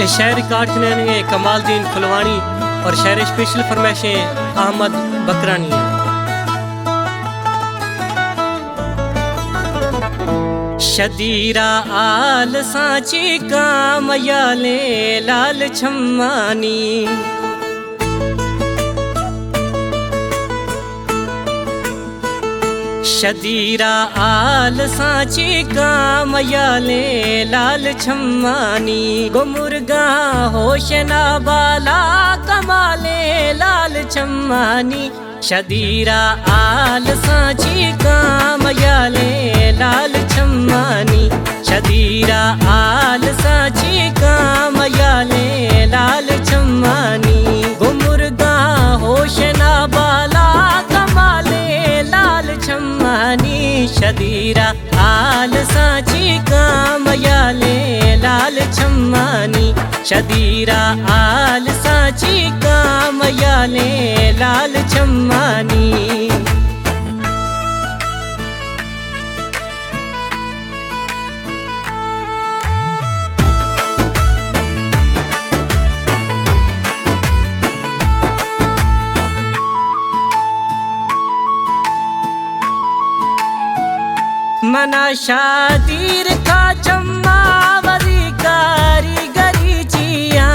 शायर काटने कमालदीन फुलवानी और शायर स्पेशल फरमाइशें अहमद बकरानी। शदीरा आल सांची कामयाले लाल छम्मानी, शदीरा आल सांची कामयाले लाल छम्मानी, गुमुर्गा होशना बाला कमाले लाल छम्मानी। शदीरा आल सांची कामयाले लाल छम्मानी, शदीरा आल सांची कामयाले लाल छम्मानी, गुमुर्गा होशना बाला कमाले लाल छम्मानी। शदीरा आल सांची कामयाले लाल छम्मानी, शदीरा आल सांची कामयाले लाल छम्मानी। मना शादीर का चम्मा वरी कारीगरी चिया,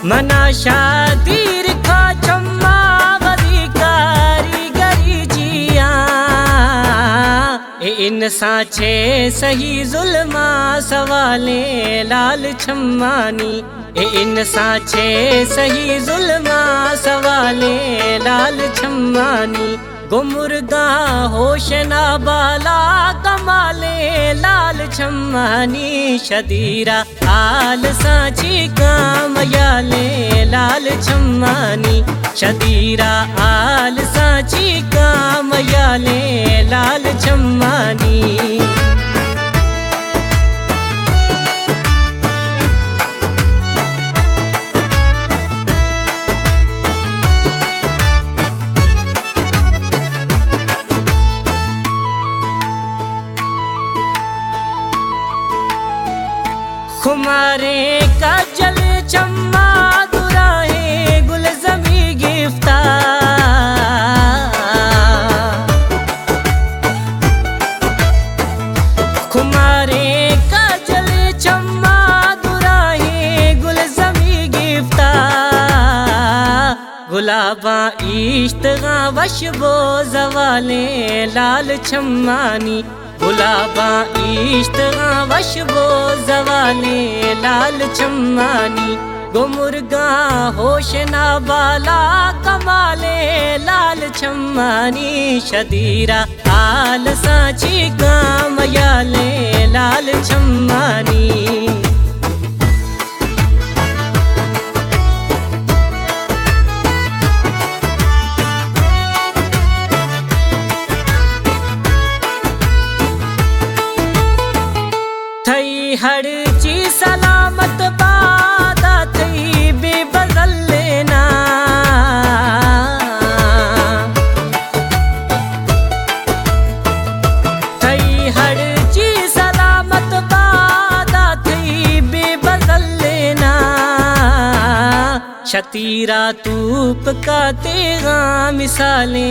मना शादीर का चम्मा वरी कारीगरी जिया। इन सांचे सही जुल्मा सवाले लाल छम्मानी, इन सांचे सही जुल्मा सवाले लाल छम्मानी, गुमुर्गा होशना बाला कमाले लाल छम्मानी। शदीरा आल सांची कामयाले लाल छम्मानी, शदीरा आल सांची कामयाले लाल छम्मानी। खुमारे का जल चम्मा दुराहे गुलजमी गिफ्ता, खुमारे का जल चम्मा दुराहे गुलजमी गिफ्ता, गुलाबा इश्तगा वशबो जवाले लाल छम्मानी, गुलाबा इश्तगा वशबो जवाले लाल छम्मानी, गुमुर्गा होशना बाला कमाले लाल छम्मानी। शदीरा आल सांची कामयाले लाल छम्मानी। थई हर ची सलामत बादा थई बेबदल लेना, थई हर ची सलामत बादा थई बेबदल लेना। शतीरा तूप का तेगा मिसाले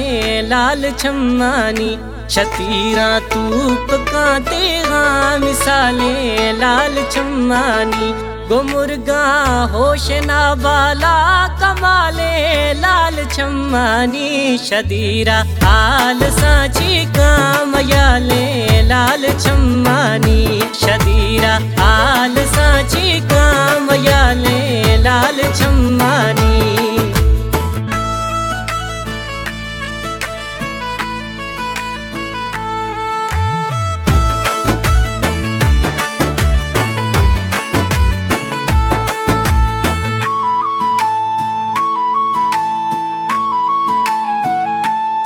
लाल छम्मानी, शतीरा तूप का तेगा मिसाले लाल छम्मानी, गुमुर्गा होशना बाला कमाले लाल छम्मानी। शदीरा आल सांची कामयाले लाल छम्मानी, शदीरा आल सांची कामयाले लाल छम्मानी।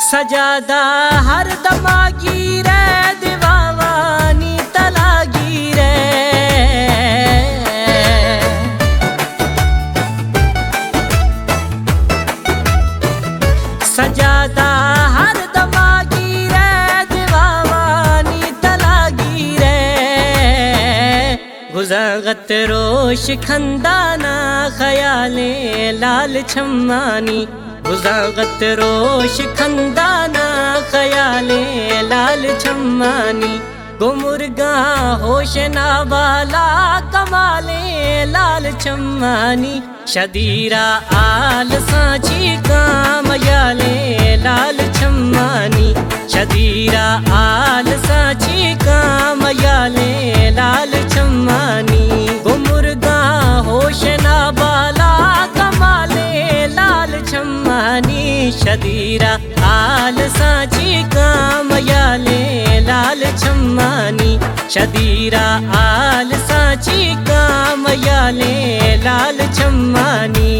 सजादा हर दमागी रे दीवानी तलागी रे, सजादा हर दमागी रे रोश खंदाना ख्याले लाल छम्मानी, बुज़ागत रोश खंदाना ख्याले लाल छम्मानी, गुमुर्गा होश नाबाला कमाले लाल छम्मानी, शदीरा आल सांची कामयाले लाल छम्मानी, शदीरा आल सांची कामयाले लाल छम्मानी, गुमुर्गा होश नाबाला कमाले लाल छम्मानी, शदीरा आल सांची कामयाले लाल छम्मानी, शदीरा आल सांची कामयाले लाल छम्मानी।